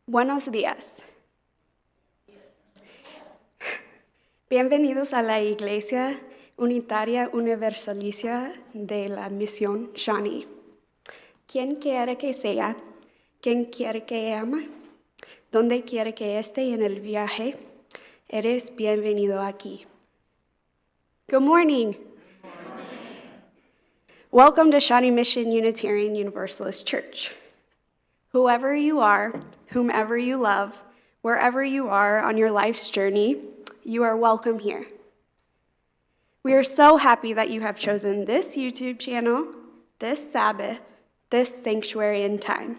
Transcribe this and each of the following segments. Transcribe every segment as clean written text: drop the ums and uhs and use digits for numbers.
Buenos días. Bienvenidos a la Iglesia Unitaria Universalista de la Misión Shawnee. Quien quiera que sea, quien quiera que ama, donde quiera que esté en el viaje, eres bienvenido aquí. Good morning. Welcome to Shawnee Mission Unitarian Universalist Church. Whoever you are, whomever you love, wherever you are on your life's journey, you are welcome here. We are so happy that you have chosen this YouTube channel, this Sabbath, this sanctuary and time.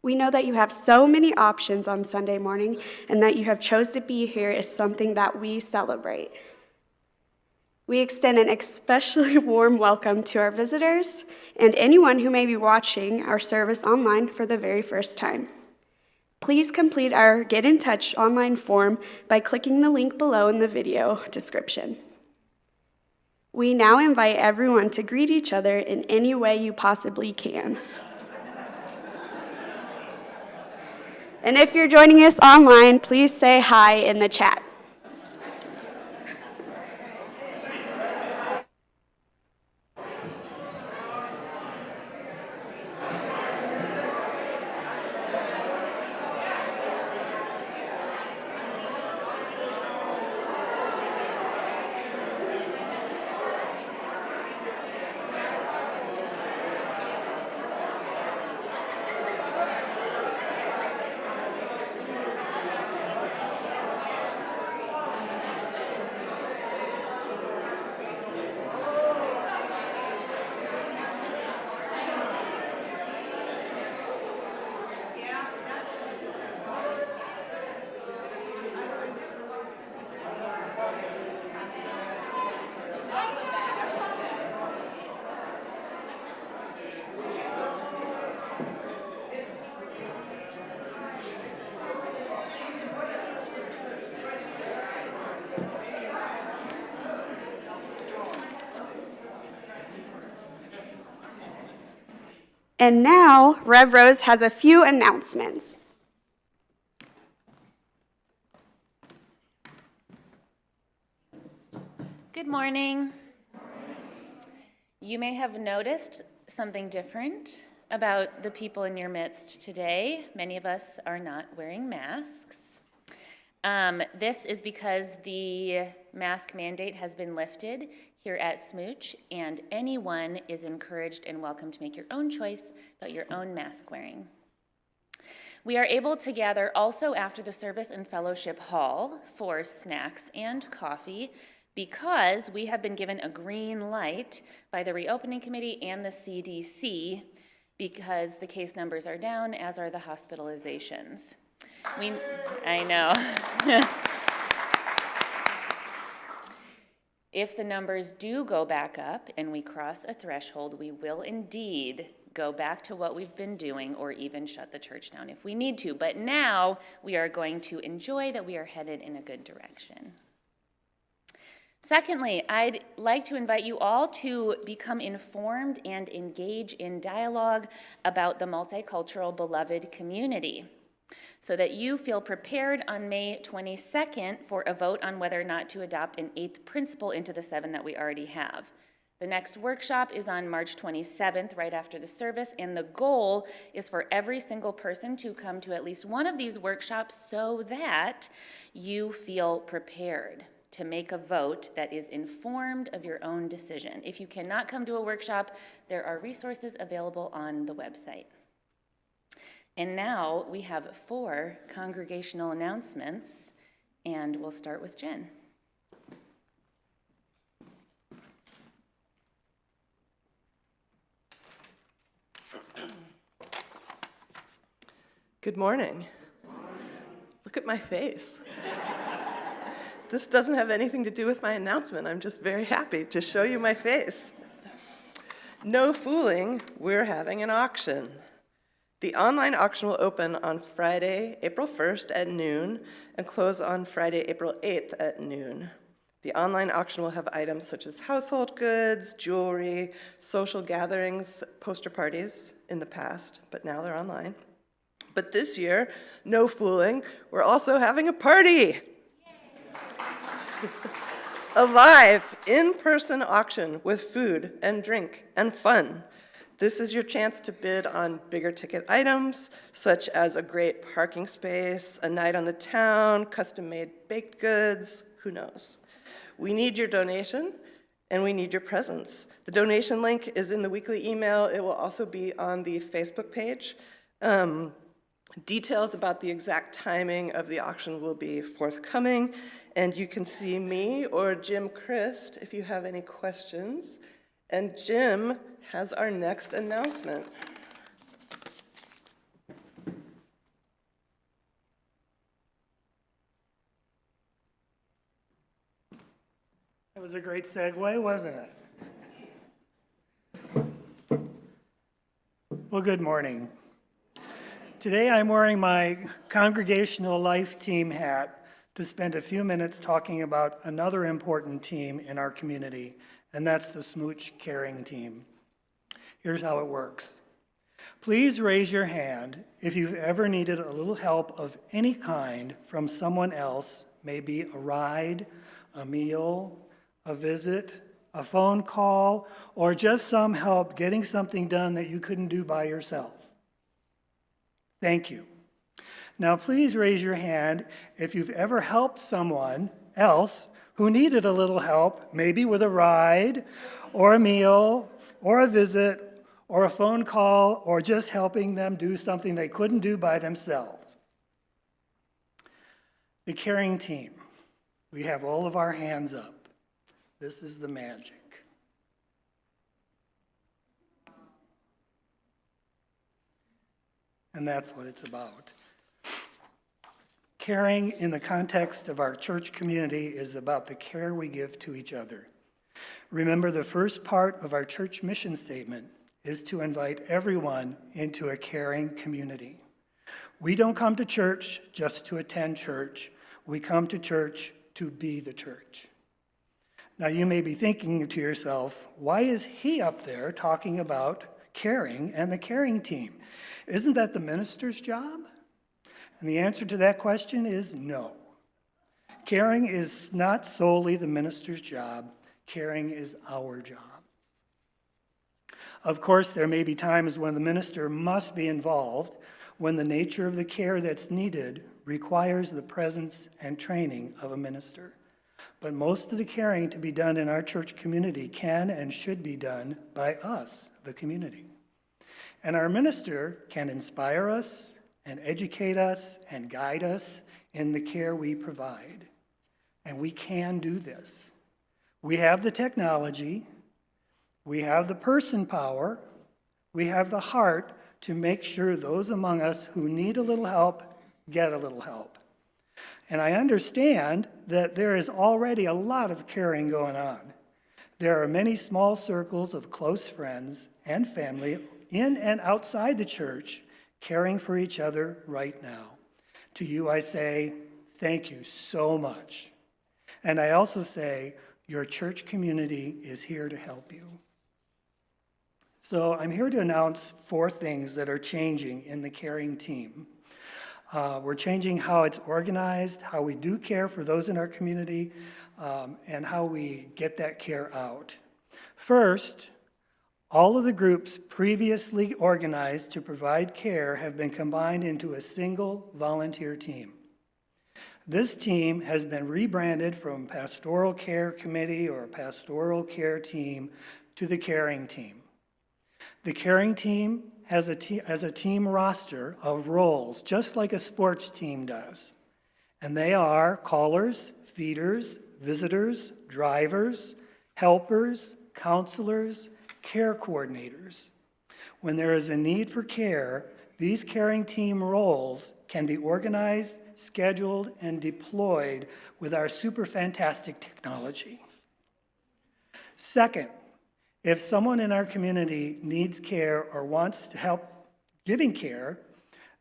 We know that you have so many options on Sunday morning, and that you have chosen to be here is something that we celebrate. We extend an especially warm welcome to our visitors and anyone who may be watching our service online for the very first time. Please complete our Get in Touch online form by clicking the link below in the video description. We now invite everyone to greet each other in any way you possibly can. And if you're joining us online, please say hi in the chat. And now, Rev Rose has a few announcements. Good morning. You may have noticed something different about the people in your midst today. Many of us are not wearing masks. This is because the mask mandate has been lifted here at SMUUCh, and anyone is encouraged and welcome to make your own choice about your own mask wearing. We are able to gather also after the service in Fellowship Hall for snacks and coffee because we have been given a green light by the reopening committee and the CDC because the case numbers are down, as are the hospitalizations. I know. If the numbers do go back up and we cross a threshold, we will indeed go back to what we've been doing or even shut the church down if we need to. But now we are going to enjoy that we are headed in a good direction. Secondly, I'd like to invite you all to become informed and engage in dialogue about the multicultural beloved community, so that you feel prepared on May 22nd for a vote on whether or not to adopt an 8th principle into the 7 that we already have. The next workshop is on March 27th, right after the service, and the goal is for every single person to come to at least one of these workshops so that you feel prepared to make a vote that is informed of your own decision. If you cannot come to a workshop, there are resources available on the website. And now we have 4 congregational announcements, and we'll start with Jen. Good morning. Look at my face. This doesn't have anything to do with my announcement. I'm just very happy to show you my face. No fooling, we're having an auction. The online auction will open on Friday, April 1st at noon and close on Friday, April 8th at noon. The online auction will have items such as household goods, jewelry, social gatherings, poster parties in the past, but now they're online, But this year, no fooling, we're also having a party. A live, in-person auction with food and drink and fun. This is your chance to bid on bigger ticket items, such as a great parking space, a night on the town, custom-made baked goods, who knows. We need your donation, and we need your presence. The donation link is in the weekly email. It will also be on the Facebook page. Details about the exact timing of the auction will be forthcoming, and you can see me or Jim Christ if you have any questions. And Jim has our next announcement. That was a great segue, wasn't it? Well, good morning. Today I'm wearing my Congregational Life Team hat to spend a few minutes talking about another important team in our community, and that's the SMUUCh Caring Team. Here's how it works. Please raise your hand if you've ever needed a little help of any kind from someone else, maybe a ride, a meal, a visit, a phone call, or just some help getting something done that you couldn't do by yourself. Thank you. Now please raise your hand if you've ever helped someone else who needed a little help, maybe with a ride, or a meal, or a visit, or a phone call, or just helping them do something they couldn't do by themselves. The Caring Team. We have all of our hands up. This is the magic. And that's what it's about. Caring in the context of our church community is about the care we give to each other. Remember, the first part of our church mission statement is to invite everyone into a caring community. We don't come to church just to attend church. We come to church to be the church. Now you may be thinking to yourself, why is he up there talking about caring and the caring team? Isn't that the minister's job? And the answer to that question is no. Caring is not solely the minister's job. Caring is our job. Of course, there may be times when the minister must be involved, when the nature of the care that's needed requires the presence and training of a minister. But most of the caring to be done in our church community can and should be done by us, the community. And our minister can inspire us and educate us and guide us in the care we provide. And we can do this. We have the technology, we have the person power, we have the heart to make sure those among us who need a little help get a little help. And I understand that there is already a lot of caring going on. There are many small circles of close friends and family in and outside the church caring for each other right now. To you I say, thank you so much. And I also say, your church community is here to help you. So I'm here to announce 4 things that are changing in the caring team. We're changing how it's organized, how we do care for those in our community, and how we get that care out. First, all of the groups previously organized to provide care have been combined into a single volunteer team. This team has been rebranded from Pastoral Care Committee or Pastoral Care Team to the Caring Team. The Caring Team has a team roster of roles, just like a sports team does. And they are callers, feeders, visitors, drivers, helpers, counselors, care coordinators. When there is a need for care, these caring team roles can be organized, scheduled, and deployed with our super fantastic technology. Second, if someone in our community needs care or wants to help giving care,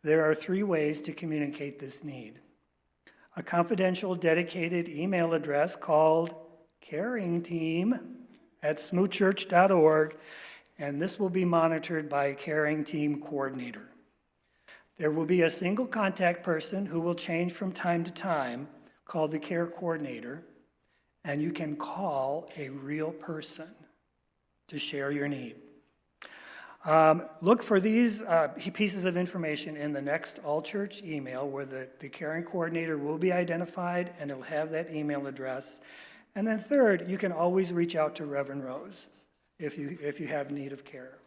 there are 3 ways to communicate this need. A confidential, dedicated email address called caringteam@smuuchurch.org, and this will be monitored by a caring team coordinator. There will be a single contact person who will change from time to time, called the care coordinator, and you can call a real person to share your need. Look for these pieces of information in the next all-church email where the caring coordinator will be identified and it'll have that email address. And then third, you can always reach out to Reverend Rose if you have need of care.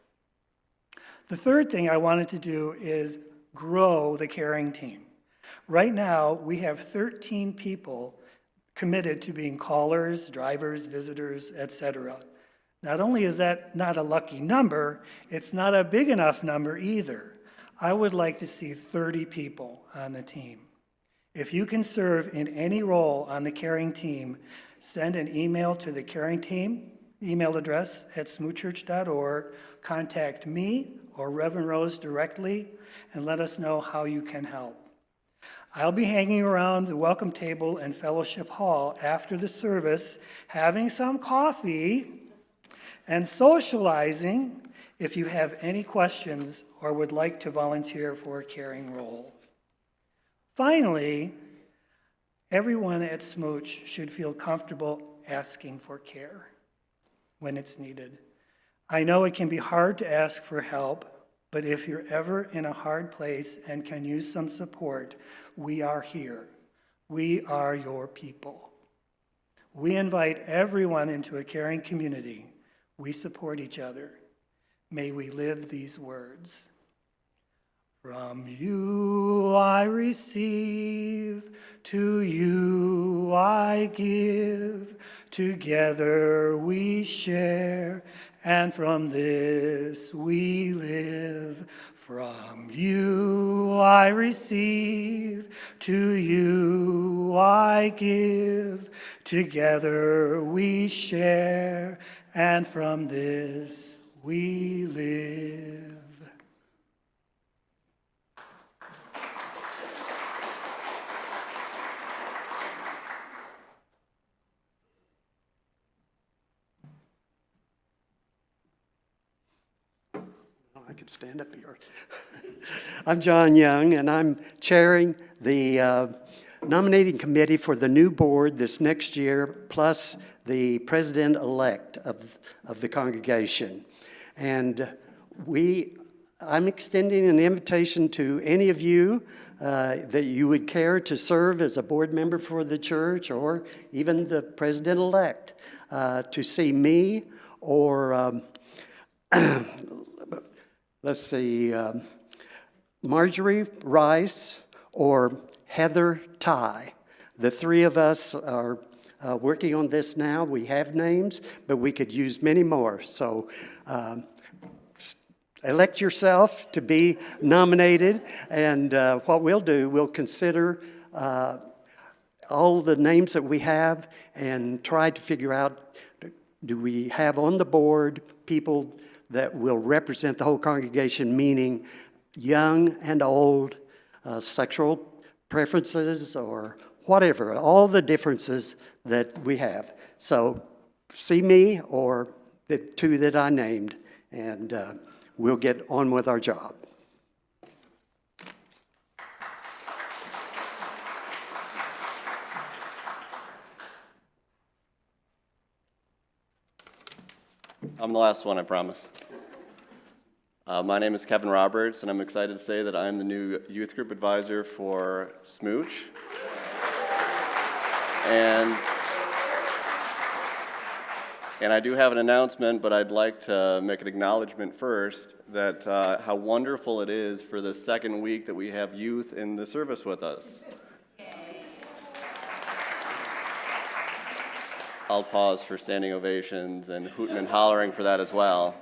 The third thing I wanted to do is grow the caring team. Right now, we have 13 people committed to being callers, drivers, visitors, etc. Not only is that not a lucky number, it's not a big enough number either. I would like to see 30 people on the team. If you can serve in any role on the caring team, send an email to the caring team, email address at SMUUCh.org, contact me or Reverend Rose directly, and let us know how you can help. I'll be hanging around the welcome table and fellowship hall after the service, having some coffee and socializing if you have any questions or would like to volunteer for a caring role. Finally, everyone at SMUUCh should feel comfortable asking for care when it's needed. I know it can be hard to ask for help, but if you're ever in a hard place and can use some support, we are here. We are your people. We invite everyone into a caring community. We support each other. May we live these words. From you I receive, to you I give, together we share, and from this we live. From you I receive, to you I give, together we share, and from this we live. I could stand up here. I'm John Young, and I'm chairing the nominating committee for the new board this next year, plus the president-elect of the congregation. And I'm extending an invitation to any of you that you would care to serve as a board member for the church, or even the president-elect, to see me or let's see, Marjorie Rice or Heather Ty. The three of us are working on this now. We have names, but we could use many more. So elect yourself to be nominated, and what we'll do, we'll consider all the names that we have and try to figure out, do we have on the board people that will represent the whole congregation, meaning young and old, sexual preferences or whatever, all the differences that we have. So see me or the two that I named, and we'll get on with our job. I'm the last one, I promise. My name is Kevin Roberts, and I'm excited to say that I'm the new youth group advisor for SMUUCh. And I do have an announcement, but I'd like to make an acknowledgement first that how wonderful it is for the second week that we have youth in the service with us. I'll pause for standing ovations and hooting and hollering for that as well.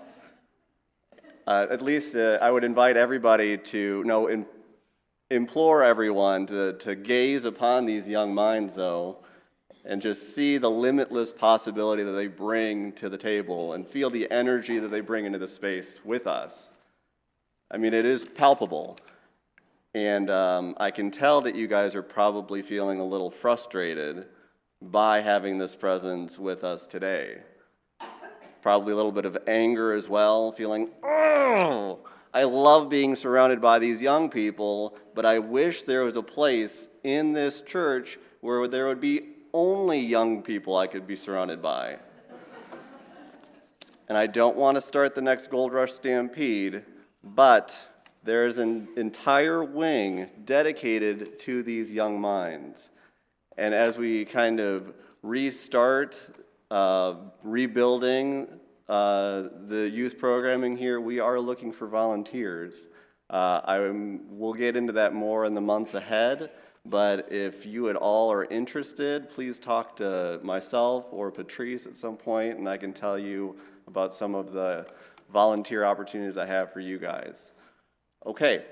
At least I would invite everybody to, implore everyone to gaze upon these young minds, though, and just see the limitless possibility that they bring to the table and feel the energy that they bring into the space with us. I mean, it is palpable. And I can tell that you guys are probably feeling a little frustrated by having this presence with us today. Probably a little bit of anger as well, feeling, oh, I love being surrounded by these young people, but I wish there was a place in this church where there would be only young people I could be surrounded by. And I don't want to start the next Gold Rush Stampede, but there's an entire wing dedicated to these young minds. And as we kind of restart rebuilding the youth programming here, we are looking for volunteers. We'll get into that more in the months ahead, but if you at all are interested, please talk to myself or Patrice at some point, and I can tell you about some of the volunteer opportunities I have for you guys. Okay,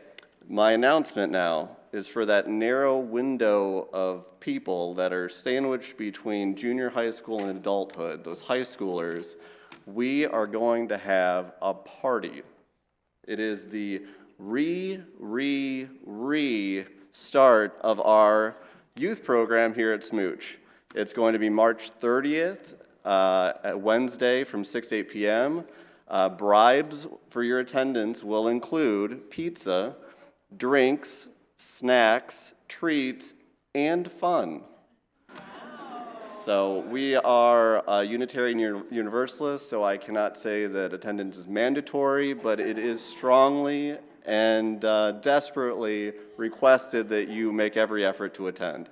my announcement now is for that narrow window of people that are sandwiched between junior high school and adulthood, those high schoolers. We are going to have a party. It is the restart of our youth program here at SMUUCh. It's going to be March 30th, at Wednesday from 6 to 8 p.m. Bribes for your attendance will include pizza, drinks, snacks, treats, and fun. So we are Unitarian Universalists, so I cannot say that attendance is mandatory, but it is strongly and desperately requested that you make every effort to attend.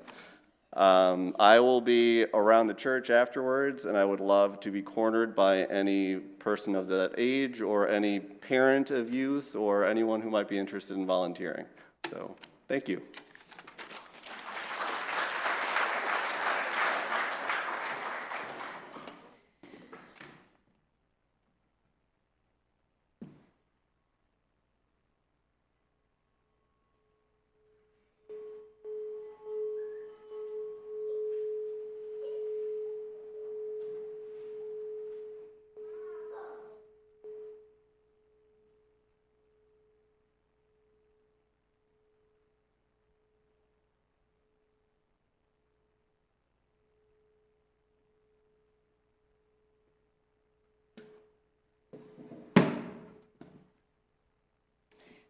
I will be around the church afterwards, and I would love to be cornered by any person of that age or any parent of youth or anyone who might be interested in volunteering. So, thank you.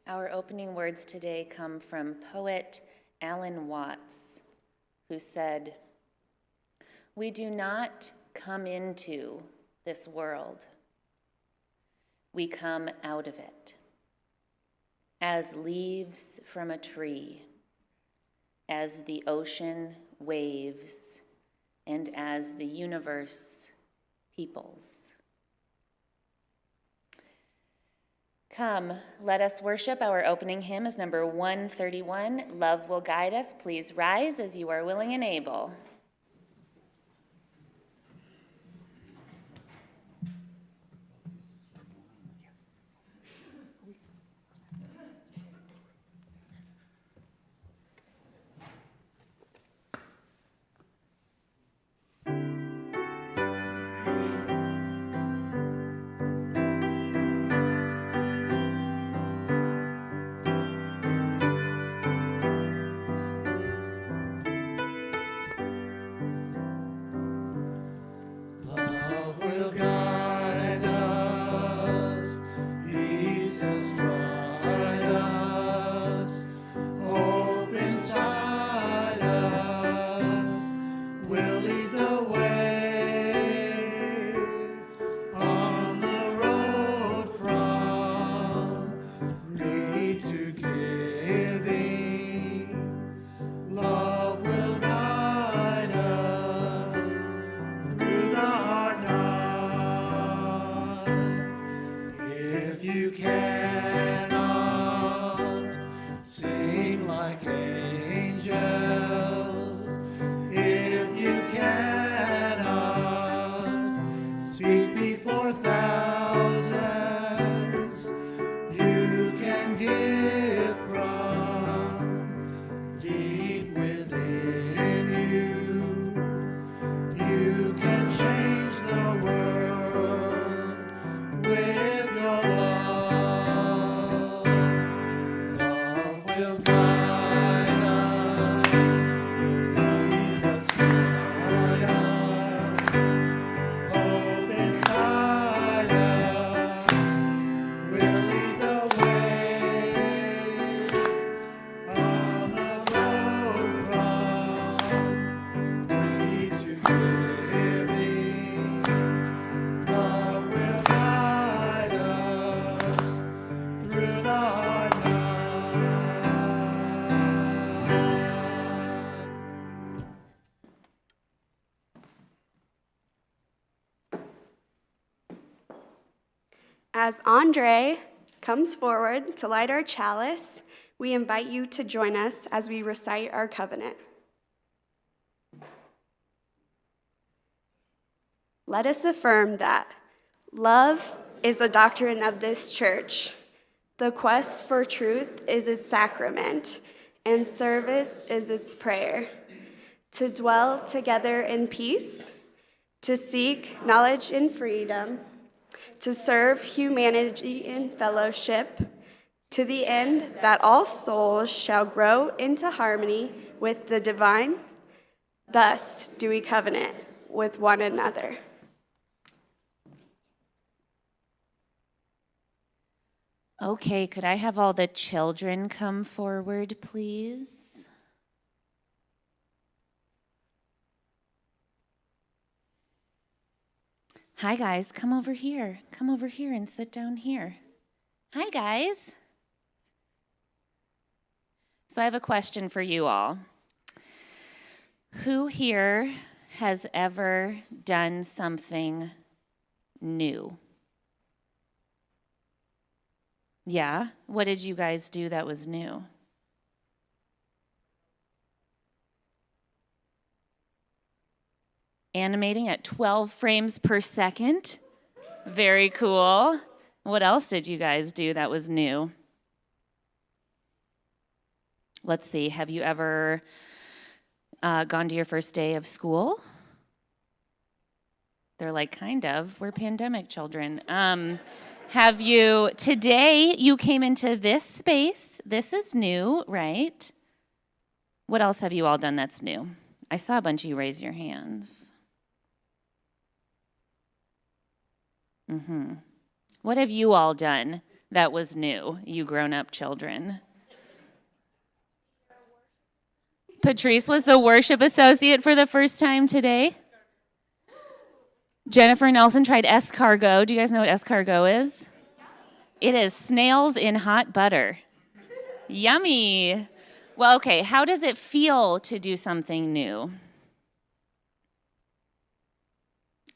Our opening words today come from poet Alan Watts, who said, "We do not come into this world. We come out of it, as leaves from a tree, as the ocean waves, and as the universe peoples." Come, let us worship. Our opening hymn is number 131, Love Will Guide Us. Please rise as you are willing and able. As Andre comes forward to light our chalice, we invite you to join us as we recite our covenant. Let us affirm that love is the doctrine of this church. The quest for truth is its sacrament, and service is its prayer. To dwell together in peace, to seek knowledge in freedom, to serve humanity in fellowship, to the end that all souls shall grow into harmony with the divine. Thus do we covenant with one another. Okay, could I have all the children come forward, please? Hi, guys, come over here. Come over here and sit down here. Hi, guys. So I have a question for you all. Who here has ever done something new? Yeah? What did you guys do that was new? Animating at 12 frames per second. Very cool. What else did you guys do that was new? Let's see, have you ever gone to your first day of school? They're like, kind of. We're pandemic children. Today you came into this space. This is new, right? What else have you all done that's new? I saw a bunch of you raise your hands. What have you all done that was new, you grown-up children? Patrice was the worship associate for the first time today. Jennifer Nelson tried escargot. Do you guys know what escargot is? It is snails in hot butter. Yummy. Well, okay, how does it feel to do something new?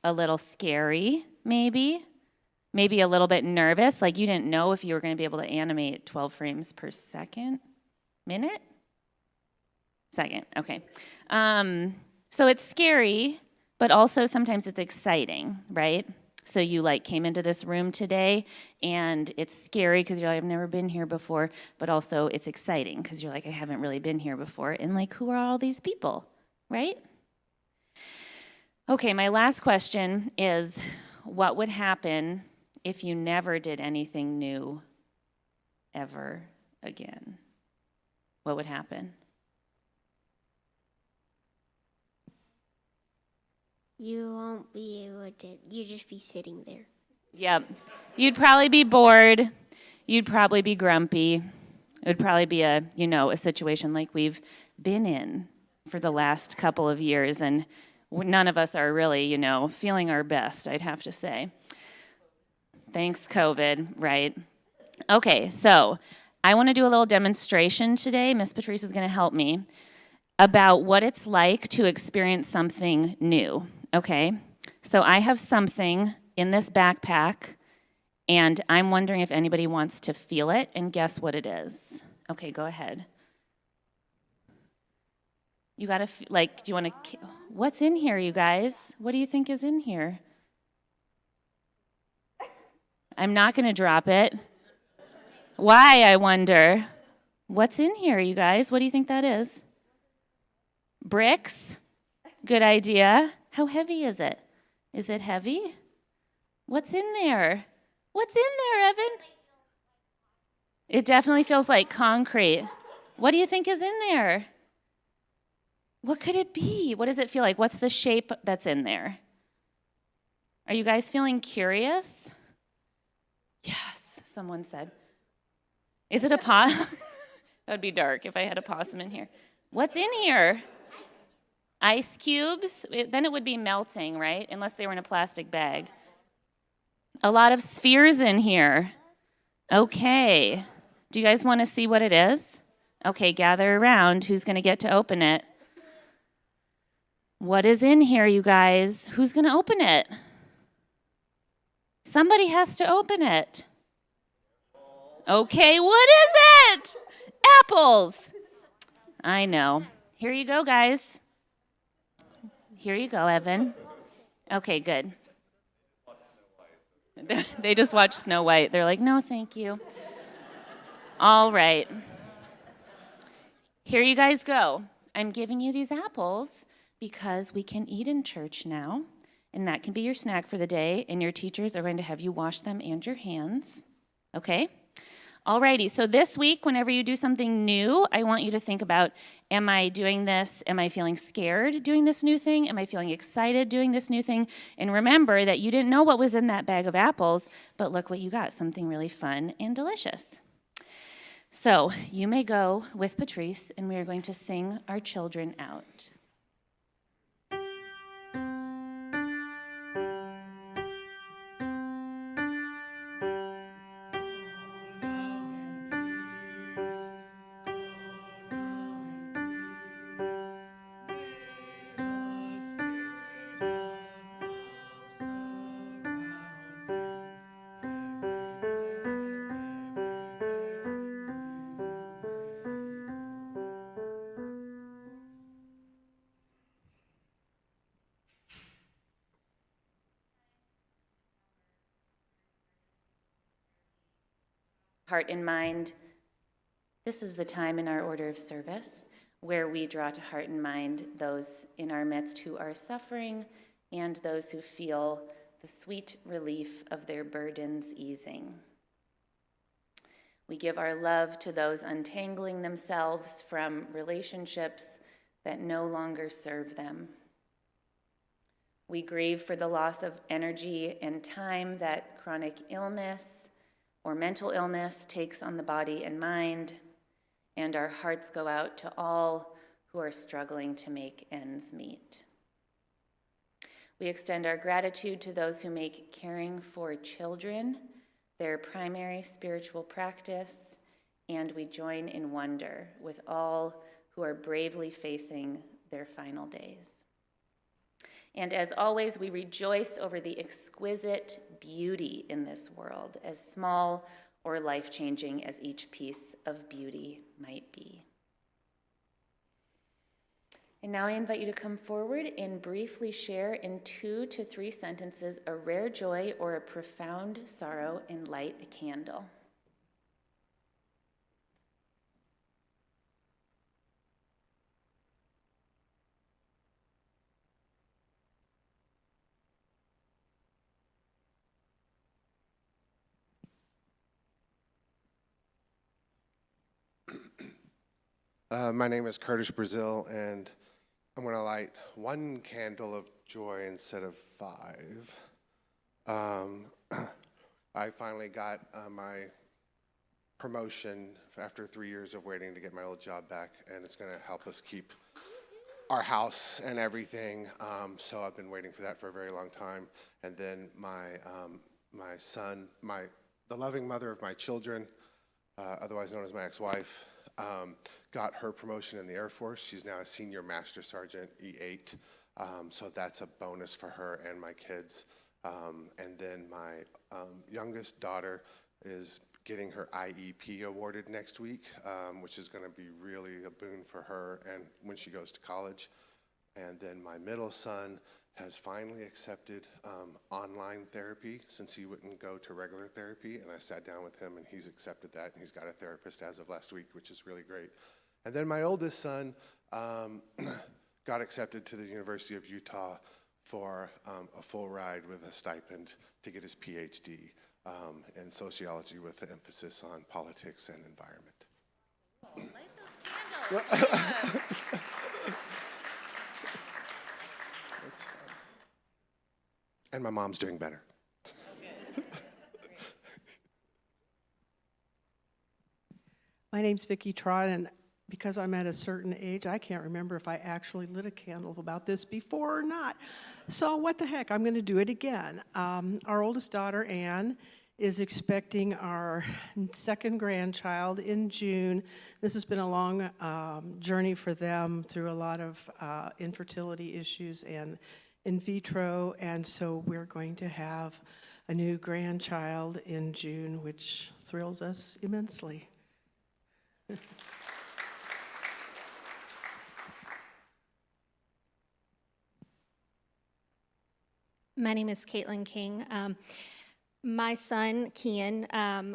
A little scary, maybe? Maybe a little bit nervous, like you didn't know if you were going to be able to animate 12 frames per second? Minute? Second, okay. So it's scary, but also sometimes it's exciting, right? So you came into this room today and it's scary because you're like, I've never been here before, but also it's exciting because you're like, I haven't really been here before. And who are all these people, right? Okay, my last question is, what would happen if you never did anything new ever again? What would happen? You won't be able to, you'll just be sitting there. Yep. You'd probably be bored. You'd probably be grumpy. It would probably be a situation like we've been in for the last couple of years, and none of us are really, feeling our best, I'd have to say. Thanks, COVID, right? Okay, so I want to do a little demonstration today. Miss Patrice is going to help me about what it's like to experience something new. Okay, so I have something in this backpack, and I'm wondering if anybody wants to feel it and guess what it is. Okay, go ahead. You gotta, do you want to, what's in here, you guys? What do you think is in here? I'm not going to drop it. Why, I wonder? What's in here, you guys? What do you think that is? Bricks? Good idea. How heavy is it? Is it heavy? What's in there? What's in there, Evan? It definitely feels like concrete. What do you think is in there? What could it be? What does it feel like? What's the shape that's in there? Are you guys feeling curious? Yes, someone said. Is it a possum? That would be dark if I had a possum in here. What's in here? Ice cubes? Then it would be melting, right? Unless they were in a plastic bag. A lot of spheres in here. Okay. Do you guys want to see what it is? Okay, gather around. Who's going to get to open it? What is in here, you guys? Who's going to open it? Somebody has to open it. Okay, what is it? Apples. I know. Here you go, guys. Here you go, Evan. Okay, good. They just watched Snow White. They're like, no, thank you. All right. Here you guys go. I'm giving you these apples because we can eat in church now, and that can be your snack for the day, and your teachers are going to have you wash them and your hands. Okay? Alrighty, so this week, whenever you do something new, I want you to think about, am I doing this? Am I feeling scared doing this new thing? Am I feeling excited doing this new thing? And remember that you didn't know what was in that bag of apples, but look what you got, something really fun and delicious. So you may go with Patrice, and we are going to sing our children out. Heart and mind, this is the time in our order of service where we draw to heart and mind those in our midst who are suffering and those who feel the sweet relief of their burdens easing. We give our love to those untangling themselves from relationships that no longer serve them. We grieve for the loss of energy and time that chronic illness or mental illness takes on the body and mind, and our hearts go out to all who are struggling to make ends meet. We extend our gratitude to those who make caring for children their primary spiritual practice, and we join in wonder with all who are bravely facing their final days. And as always, we rejoice over the exquisite beauty in this world, as small or life-changing as each piece of beauty might be. And now I invite you to come forward and briefly share in 2 to 3 sentences a rare joy or a profound sorrow and light a candle. My name is Curtis Brazil, and I'm going to light 1 candle of joy instead of 5. I finally got my promotion after 3 years of waiting to get my old job back, and it's going to help us keep our house and everything. So I've been waiting for that for a very long time. And then my son, the loving mother of my children, otherwise known as my ex-wife, got her promotion in the Air Force. She's now a senior master sergeant, E8. So that's a bonus for her and my kids. And then my youngest daughter is getting her IEP awarded next week, which is going to be really a boon for her and when she goes to college. And then my middle son has finally accepted online therapy since he wouldn't go to regular therapy, and I sat down with him and he's accepted that, and he's got a therapist as of last week, which is really great. And then my oldest son got accepted to the University of Utah for a full ride with a stipend to get his PhD in sociology with an emphasis on politics and environment. Light those candles. That's fun. And my mom's doing better. My name's Vicki Trott, and because I'm at a certain age, I can't remember if I actually lit a candle about this before or not. So what the heck, I'm going to do it again. Our oldest daughter, Anne, is expecting our 2nd grandchild in June. This has been a long journey for them through a lot of infertility issues and in vitro, and so we're going to have a new grandchild in June, which thrills us immensely. My name is Caitlin King. My son, Kian,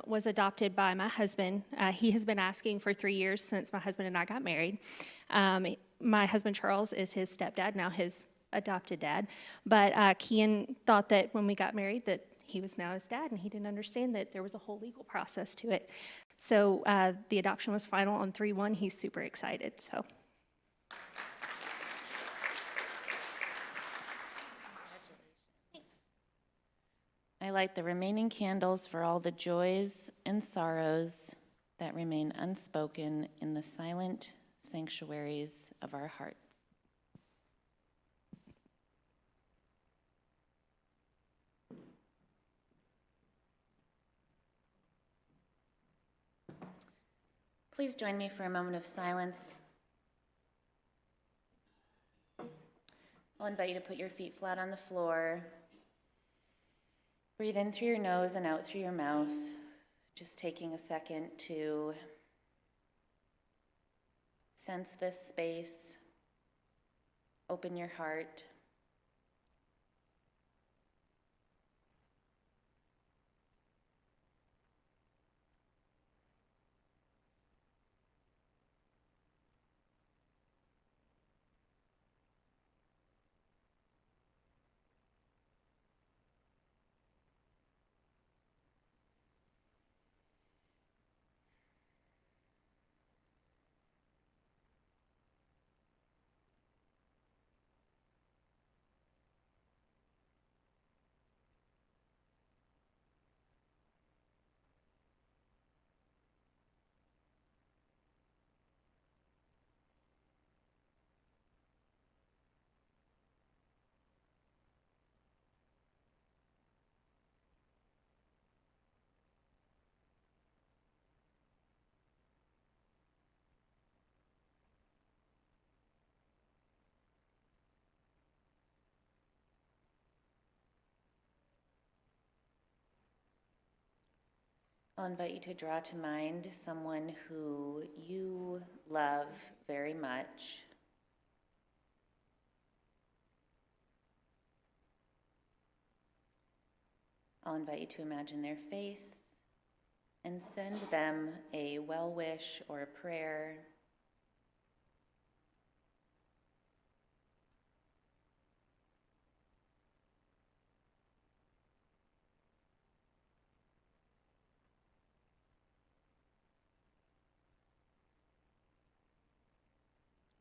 was adopted by my husband. He has been asking for 3 years since my husband and I got married. My husband, Charles, is his stepdad, now his adopted dad. But Kian thought that when we got married that he was now his dad, and he didn't understand that there was a whole legal process to it. So the adoption was final on 3/1. He's super excited. So. I light the remaining candles for all the joys and sorrows that remain unspoken in the silent sanctuaries of our hearts. Please join me for a moment of silence. I'll invite you to put your feet flat on the floor. Breathe in through your nose and out through your mouth, just taking a second to sense this space, open your heart. I'll invite you to draw to mind someone who you love very much. I'll invite you to imagine their face and send them a well wish or a prayer.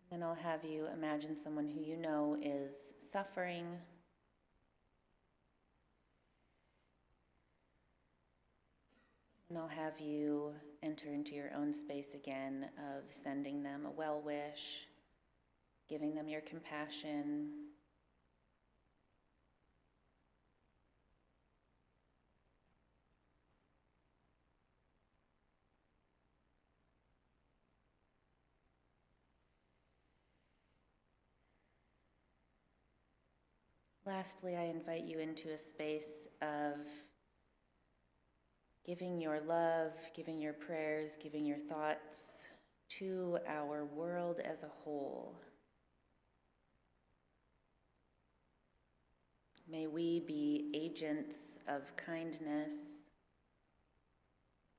Then I'll have you imagine someone who you know is suffering. And I'll have you enter into your own space again of sending them a well wish, giving them your compassion. Lastly, I invite you into a space of giving your love, giving your prayers, giving your thoughts to our world as a whole. May we be agents of kindness.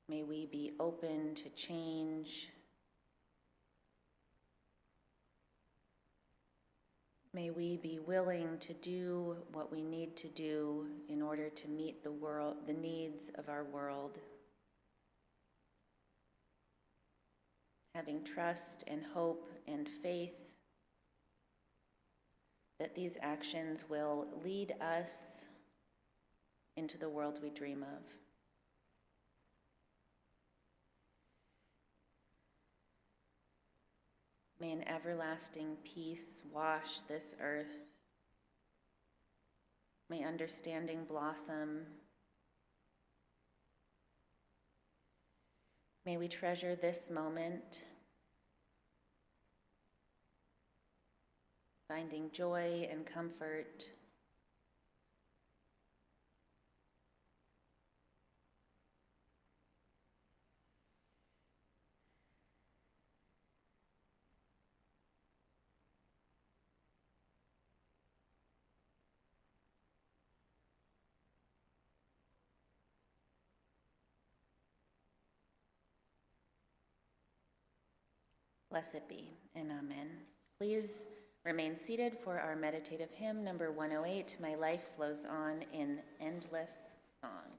May we be open to change. May we be willing to do what we need to do in order to meet the needs of our world. Having trust and hope and faith that these actions will lead us into the world we dream of. May an everlasting peace wash this earth. May understanding blossom. May we treasure this moment, finding joy and comfort Blessed be, and amen. Please remain seated for our meditative hymn, number 108, My Life Flows On in Endless Song.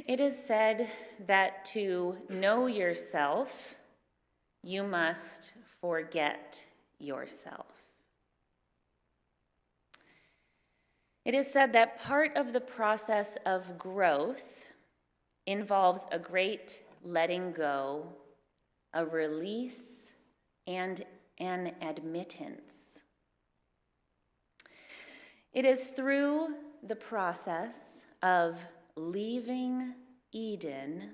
It is said that to know yourself, you must forget yourself. It is said that part of the process of growth involves a great letting go, a release, and an admittance. It is through the process of leaving Eden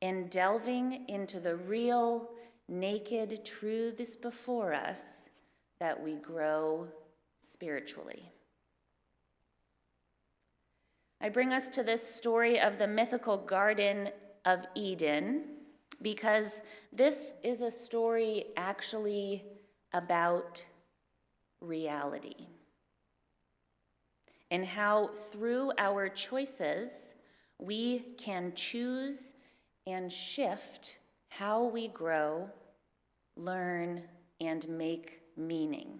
and delving into the real, naked truths before us that we grow spiritually. I bring us to this story of the mythical Garden of Eden because this is a story actually about reality and how through our choices we can choose and shift how we grow, learn, and make meaning.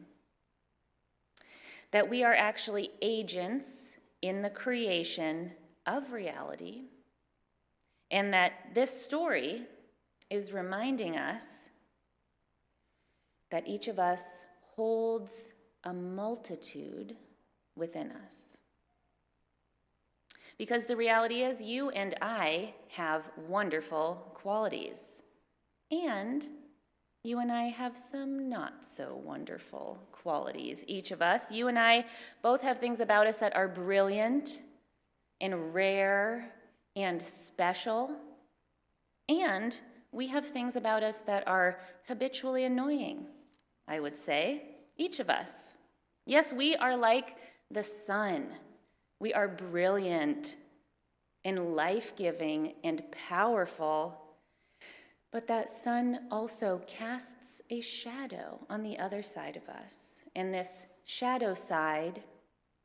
That we are actually agents in the creation of reality, and that this story is reminding us that each of us holds a multitude within us. Because the reality is, you and I have wonderful qualities, and you and I have some not so wonderful qualities. Each of us, you and I, both have things about us that are brilliant and rare and special, and we have things about us that are habitually annoying, I would say, each of us. Yes, we are like the sun. We are brilliant and life-giving and powerful, but that sun also casts a shadow on the other side of us. And this shadow side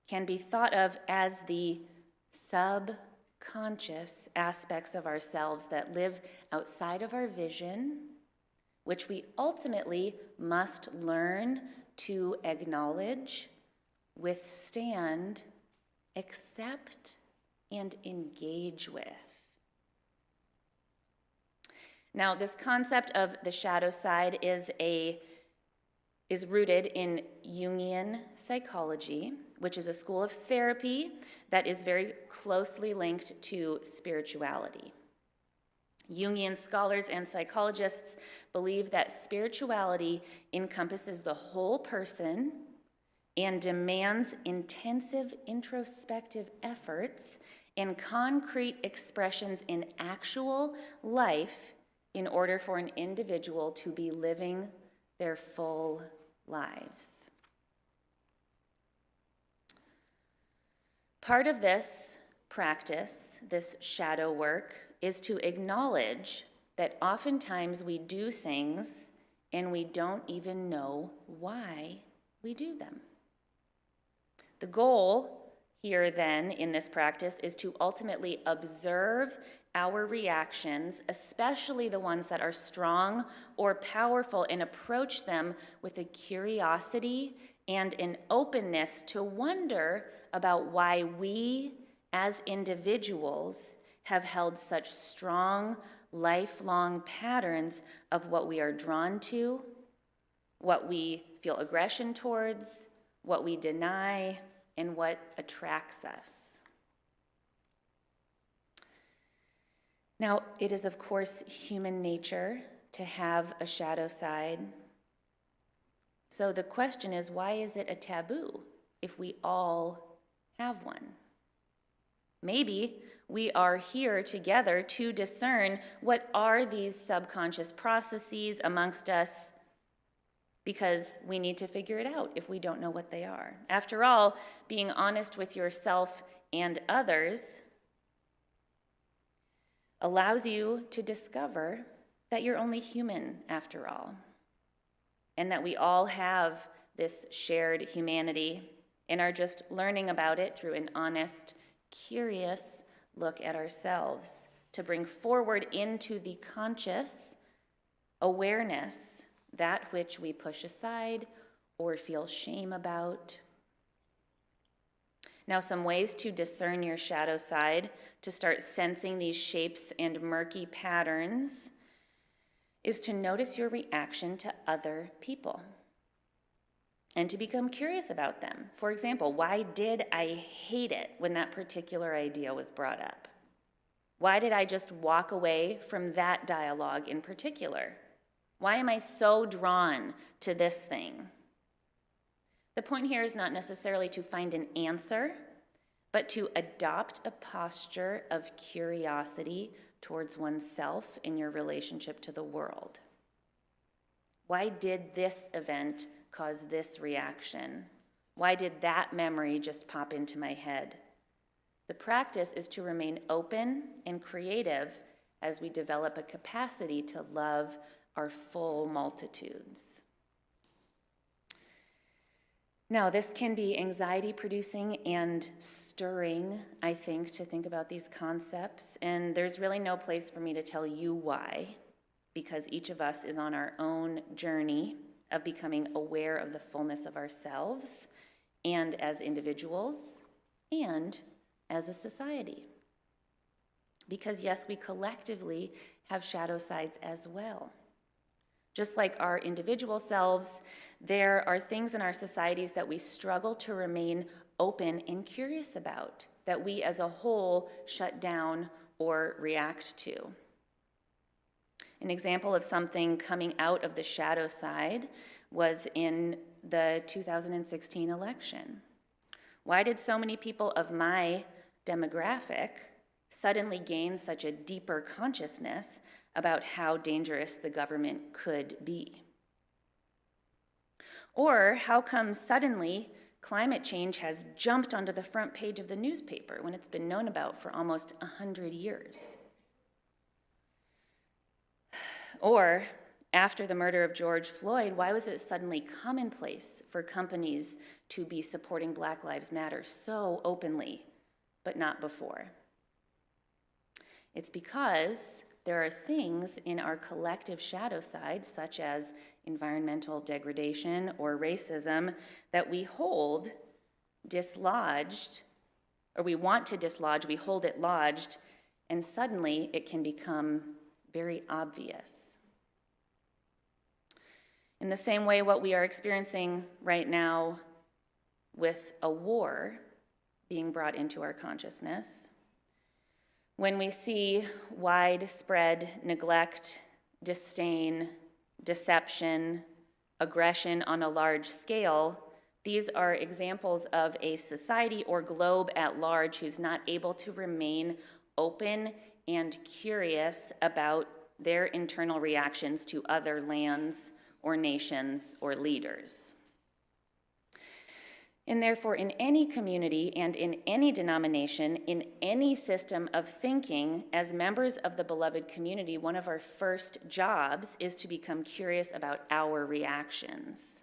can be thought of as the subconscious aspects of ourselves that live outside of our vision, which we ultimately must learn to acknowledge, withstand, accept, and engage with. Now, this concept of the shadow side is rooted in Jungian psychology, which is a school of therapy that is very closely linked to spirituality. Jungian scholars and psychologists believe that spirituality encompasses the whole person and demands intensive introspective efforts and concrete expressions in actual life in order for an individual to be living their full lives. Part of this practice, this shadow work, is to acknowledge that oftentimes we do things and we don't even know why we do them. The goal here then in this practice is to ultimately observe our reactions, especially the ones that are strong or powerful, and approach them with a curiosity and an openness to wonder about why we as individuals have held such strong, lifelong patterns of what we are drawn to, what we feel aggression towards, what we deny, and what attracts us. Now, it is, of course, human nature to have a shadow side. So the question is, why is it a taboo if we all have one? Maybe we are here together to discern what are these subconscious processes amongst us, because we need to figure it out if we don't know what they are. After all, being honest with yourself and others allows you to discover that you're only human after all, and that we all have this shared humanity and are just learning about it through an honest, curious look at ourselves to bring forward into the conscious awareness that which we push aside or feel shame about. Now, some ways to discern your shadow side, to start sensing these shapes and murky patterns, is to notice your reaction to other people and to become curious about them. For example, why did I hate it when that particular idea was brought up? Why did I just walk away from that dialogue in particular? Why am I so drawn to this thing? The point here is not necessarily to find an answer, but to adopt a posture of curiosity towards oneself in your relationship to the world. Why did this event cause this reaction? Why did that memory just pop into my head? The practice is to remain open and creative as we develop a capacity to love our full multitudes. Now, this can be anxiety-producing and stirring, I think, to think about these concepts, and there's really no place for me to tell you why, because each of us is on our own journey of becoming aware of the fullness of ourselves, and as individuals, and as a society. Because yes, we collectively have shadow sides as well. Just like our individual selves, there are things in our societies that we struggle to remain open and curious about, that we as a whole shut down or react to. An example of something coming out of the shadow side was in the 2016 election. Why did so many people of my demographic suddenly gain such a deeper consciousness about how dangerous the government could be? Or how come suddenly climate change has jumped onto the front page of the newspaper when it's been known about for almost 100 years? Or, after the murder of George Floyd, why was it suddenly commonplace for companies to be supporting Black Lives Matter so openly, but not before? It's because there are things in our collective shadow side, such as environmental degradation or racism, that we hold dislodged, or we want to dislodge, we hold it lodged, and suddenly it can become very obvious. In the same way, what we are experiencing right now with a war being brought into our consciousness, when we see widespread neglect, disdain, deception, aggression on a large scale, these are examples of a society or globe at large who's not able to remain open and curious about their internal reactions to other lands or nations or leaders. And therefore, in any community and in any denomination, in any system of thinking, as members of the beloved community, one of our first jobs is to become curious about our reactions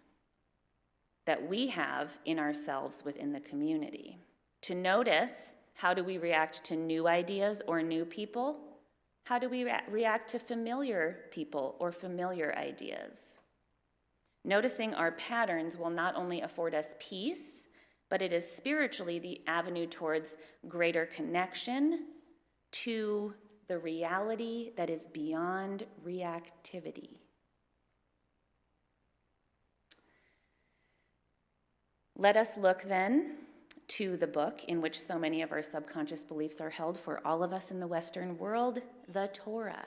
that we have in ourselves within the community. To notice, how do we react to new ideas or new people? How do we react to familiar people or familiar ideas? Noticing our patterns will not only afford us peace, but it is spiritually the avenue towards greater connection to the reality that is beyond reactivity. Let us look then to the book in which so many of our subconscious beliefs are held for all of us in the Western world, the Torah,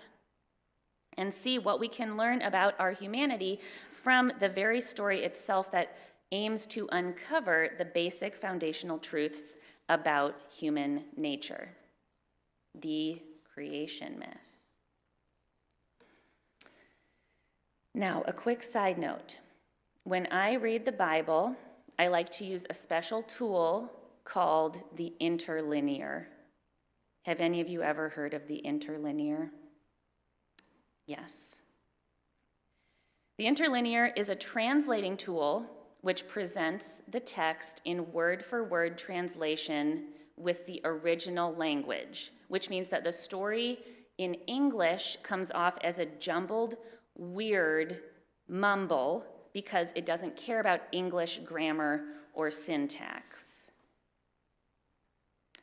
and see what we can learn about our humanity from the very story itself that aims to uncover the basic foundational truths about human nature, the creation myth. Now, a quick side note. When I read the Bible, I like to use a special tool called the Interlinear. Have any of you ever heard of the Interlinear? Yes. The Interlinear is a translating tool which presents the text in word-for-word translation with the original language, which means that the story in English comes off as a jumbled, weird mumble because it doesn't care about English grammar or syntax.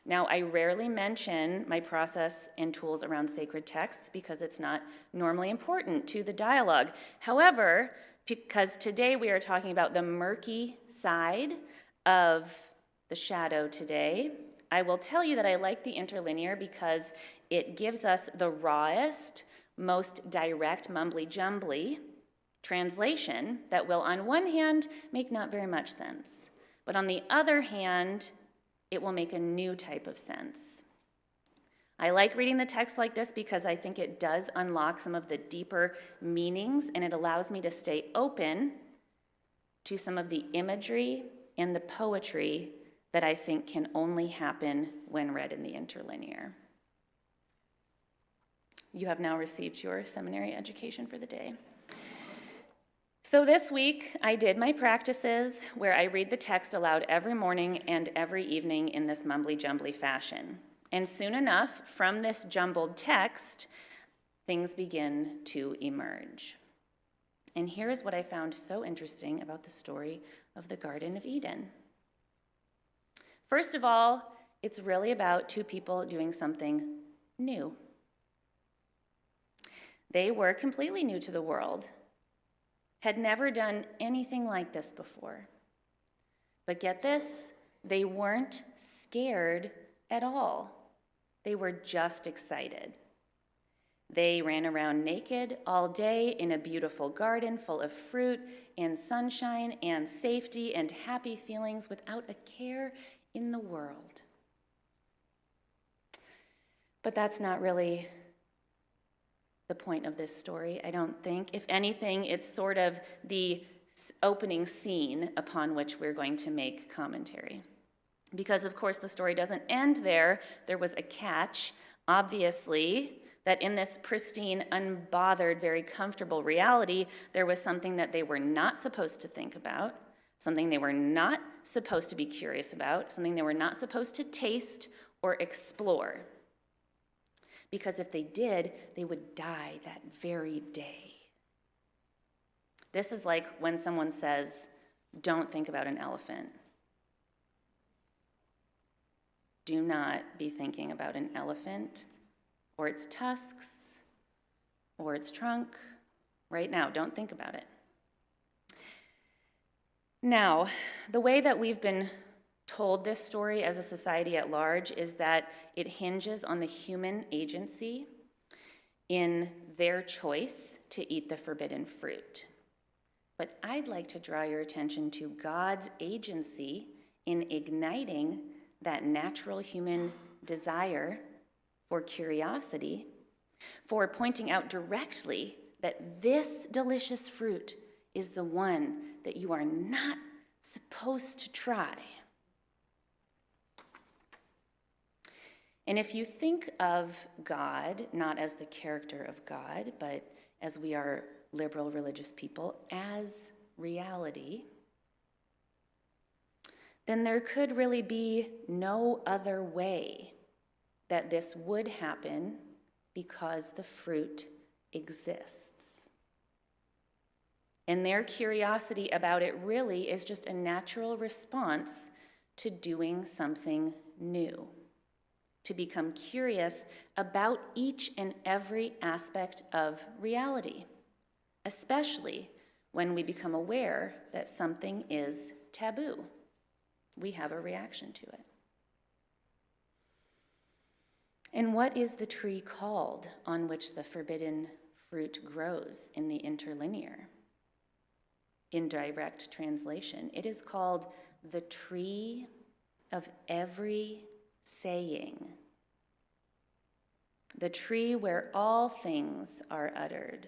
Now, I rarely mention my process and tools around sacred texts because it's not normally important to the dialogue. However, because today we are talking about the murky side of the shadow today, I will tell you that I like the Interlinear because it gives us the rawest, most direct, mumbly-jumbly translation that will, on one hand, make not very much sense, but on the other hand, it will make a new type of sense. I like reading the text like this because I think it does unlock some of the deeper meanings, and it allows me to stay open to some of the imagery and the poetry that I think can only happen when read in the Interlinear. You have now received your seminary education for the day. So this week, I did my practices where I read the text aloud every morning and every evening in this mumbly-jumbly fashion. And soon enough, from this jumbled text, things begin to emerge. And here's what I found so interesting about the story of the Garden of Eden. First of all, it's really about two people doing something new. They were completely new to the world, had never done anything like this before. But get this, they weren't scared at all. They were just excited. They ran around naked all day in a beautiful garden full of fruit and sunshine and safety and happy feelings without a care in the world. But that's not really the point of this story, I don't think. If anything, it's sort of the opening scene upon which we're going to make commentary. Because, of course, the story doesn't end there. There was a catch, obviously, that in this pristine, unbothered, very comfortable reality, there was something that they were not supposed to think about, something they were not supposed to be curious about, something they were not supposed to taste or explore. Because if they did, they would die that very day. This is like when someone says, don't think about an elephant. Do not be thinking about an elephant or its tusks or its trunk right now. Don't think about it. Now, the way that we've been told this story as a society at large is that it hinges on the human agency in their choice to eat the forbidden fruit. But I'd like to draw your attention to God's agency in igniting that natural human desire for curiosity, for pointing out directly that this delicious fruit is the one that you are not supposed to try. And if you think of God, not as the character of God, but as we are liberal religious people, as reality, then there could really be no other way that this would happen because the fruit exists. And their curiosity about it really is just a natural response to doing something new, to become curious about each and every aspect of reality, especially when we become aware that something is taboo. We have a reaction to it. And what is the tree called on which the forbidden fruit grows in the Interlinear? In direct translation, it is called the tree of every saying, the tree where all things are uttered,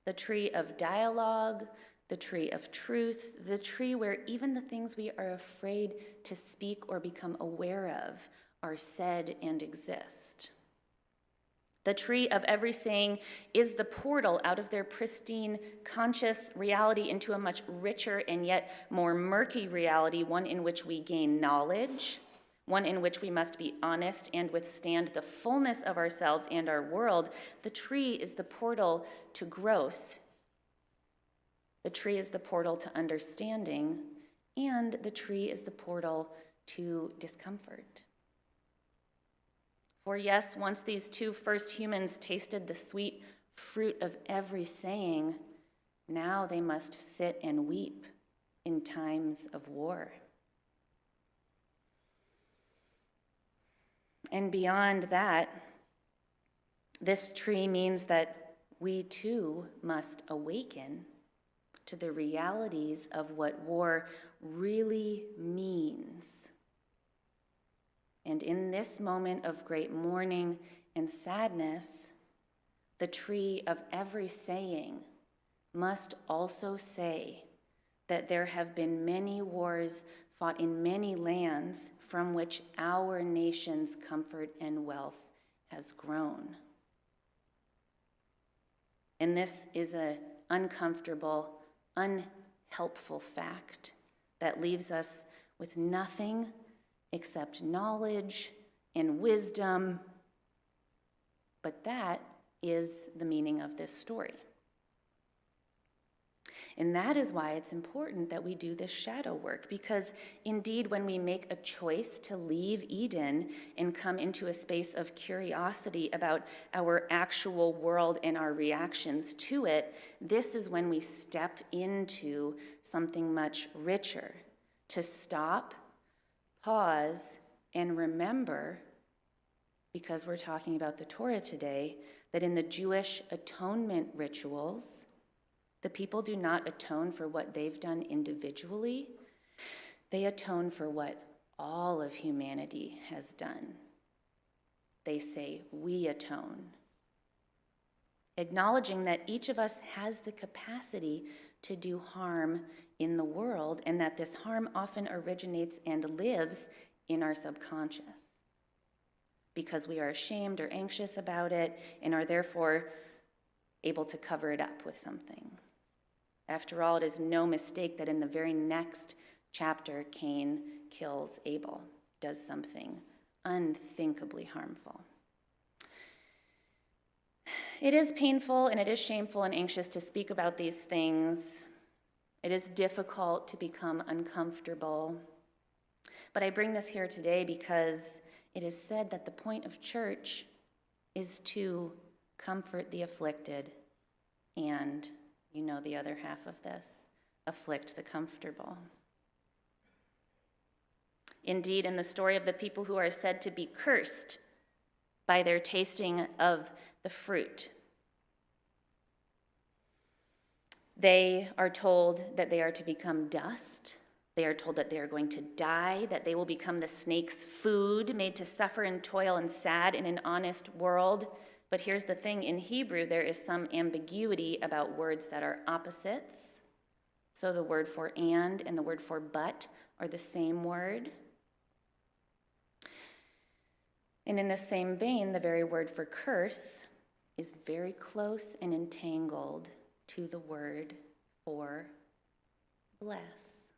the tree of dialogue, the tree of truth, the tree where even the things we are afraid to speak or become aware of are said and exist. The tree of every saying is the portal out of their pristine, conscious reality into a much richer and yet more murky reality, one in which we gain knowledge, one in which we must be honest and withstand the fullness of ourselves and our world. The tree is the portal to growth. The tree is the portal to understanding, and the tree is the portal to discomfort. For yes, once these two first humans tasted the sweet fruit of every saying, now they must sit and weep in times of war. And beyond that, this tree means that we too must awaken to the realities of what war really means. And in this moment of great mourning and sadness, the tree of every saying must also say that there have been many wars fought in many lands from which our nation's comfort and wealth has grown. And this is an uncomfortable, unhelpful fact that leaves us with nothing except knowledge and wisdom. But that is the meaning of this story. And that is why it's important that we do this shadow work, because indeed, when we make a choice to leave Eden and come into a space of curiosity about our actual world and our reactions to it, this is when we step into something much richer. To stop, pause, and remember, because we're talking about the Torah today, that in the Jewish atonement rituals, the people do not atone for what they've done individually. They atone for what all of humanity has done. they say, we atone. Acknowledging that each of us has the capacity to do harm in the world, and that this harm often originates and lives in our subconscious, because we are ashamed or anxious about it and are therefore able to cover it up with something. After all, it is no mistake that in the very next chapter, Cain kills Abel, does something unthinkably harmful. It is painful and it is shameful and anxious to speak about these things. It is difficult to become uncomfortable. But I bring this here today because it is said that the point of church is to comfort the afflicted and, you know the other half of this, afflict the comfortable. Indeed, in the story of the people who are said to be cursed by their tasting of the fruit, they are told that they are to become dust. They are told that they are going to die, that they will become the snake's food, made to suffer and toil and sad in an honest world. But here's the thing, in Hebrew, there is some ambiguity about words that are opposites. So the word for and the word for but are the same word. And in the same vein, the very word for curse is very close and entangled to the word for bless.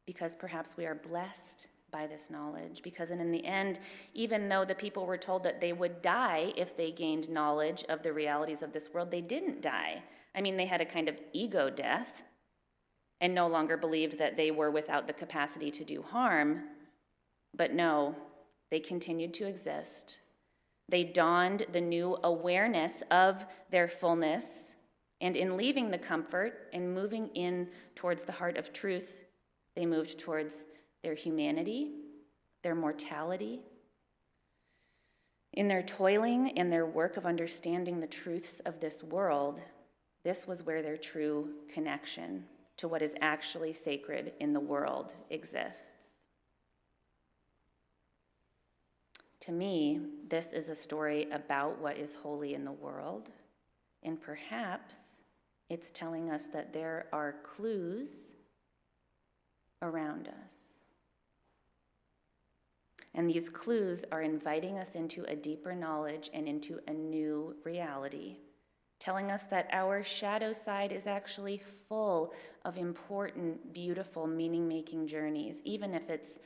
Because perhaps we are blessed by this knowledge, because in the end, even though the people were told that they would die if they gained knowledge of the realities of this world, they didn't die. I mean, they had a kind of ego death and no longer believed that they were without the capacity to do harm. But no, they continued to exist. They dawned the new awareness of their fullness, and in leaving the comfort and moving in towards the heart of truth, they moved towards their humanity, their mortality. In their toiling and their work of understanding the truths of this world, this was where their true connection to what is actually sacred in the world exists. To me, this is a story about what is holy in the world, and perhaps it's telling us that there are clues around us. And these clues are inviting us into a deeper knowledge and into a new reality, telling us that our shadow side is actually full of important, beautiful, meaning-making journeys, even if it's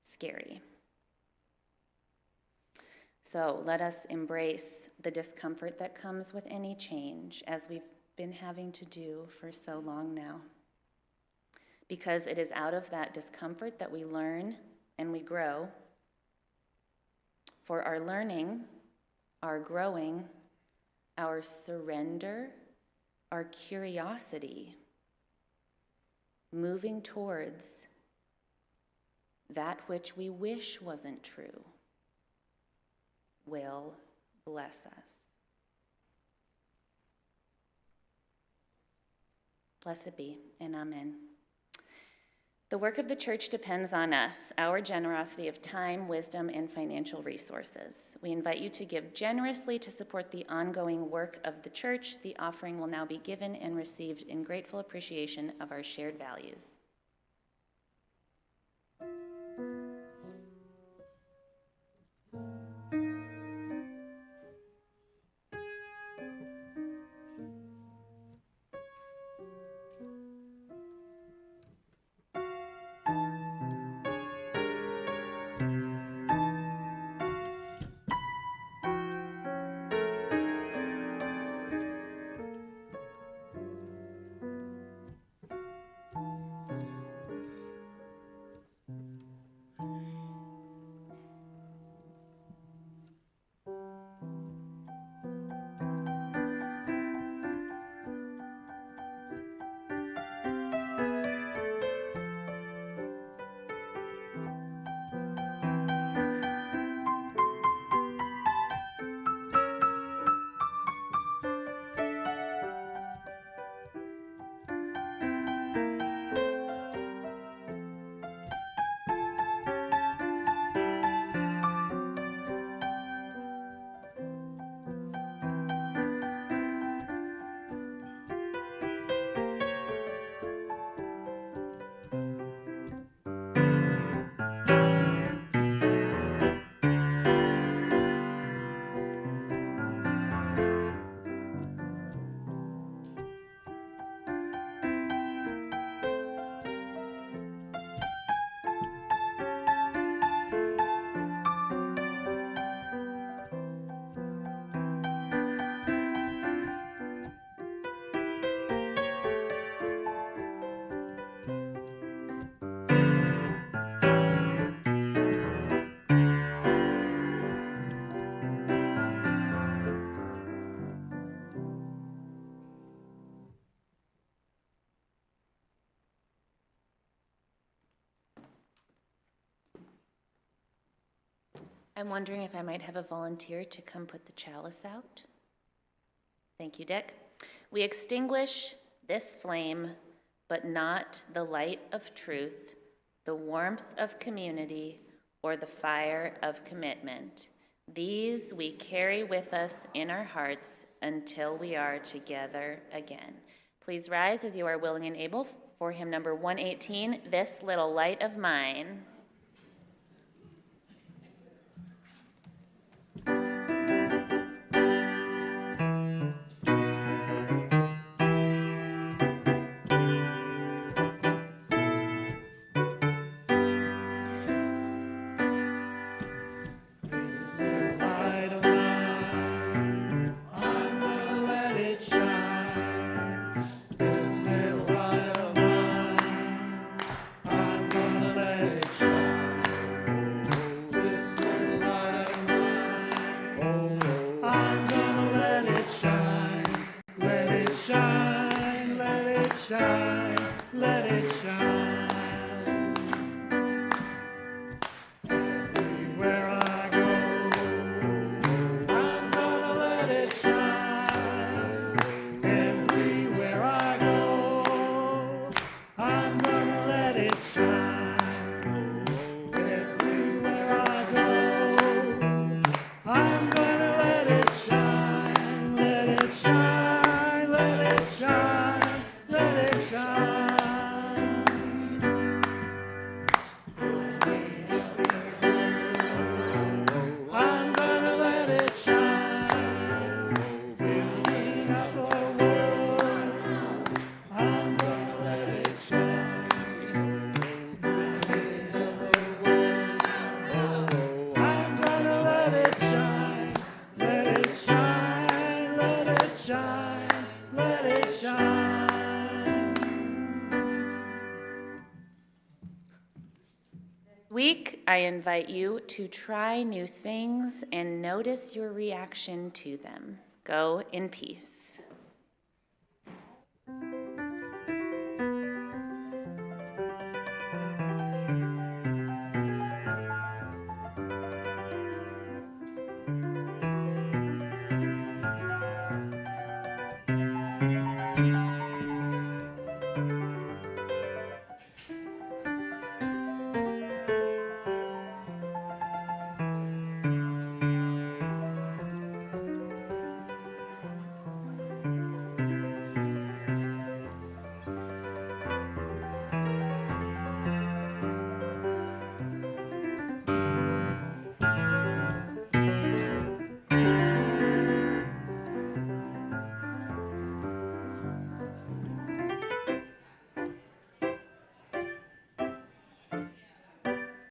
scary. So let us embrace the discomfort that comes with any change, as we've been having to do for so long now. Because it is out of that discomfort that we learn and we grow. For our learning, our growing, our surrender, our curiosity, moving towards that which we wish wasn't true, will bless us. Blessed be, and amen. The work of the church depends on us, our generosity of time, wisdom, and financial resources. We invite you to give generously to support the ongoing work of the church. The offering will now be given and received in grateful appreciation of our shared values. I'm wondering if I might have a volunteer to come put the chalice out. Thank you, Dick. We extinguish this flame, but not the light of truth, the warmth of community, or the fire of commitment. These we carry with us in our hearts until we are together again. Please rise as you are willing and able for hymn number 118, This Little Light of Mine. This little light of mine, I'm gonna let it shine. This little light of mine, I'm gonna let it shine. This little light of mine, I'm gonna let it shine. Let it shine, let it shine, let it shine. Everywhere I go, I'm gonna let it shine. Everywhere I go, I'm gonna let it shine. Everywhere I go, I'm gonna let it shine. Let it shine, let it shine, let it shine. I'm gonna let it shine, building up a world. I'm gonna let it shine, building up a world. I'm gonna let it shine, let it shine, let it shine, let it shine. Week, I invite you to try new things and notice your reaction to them. Go in peace.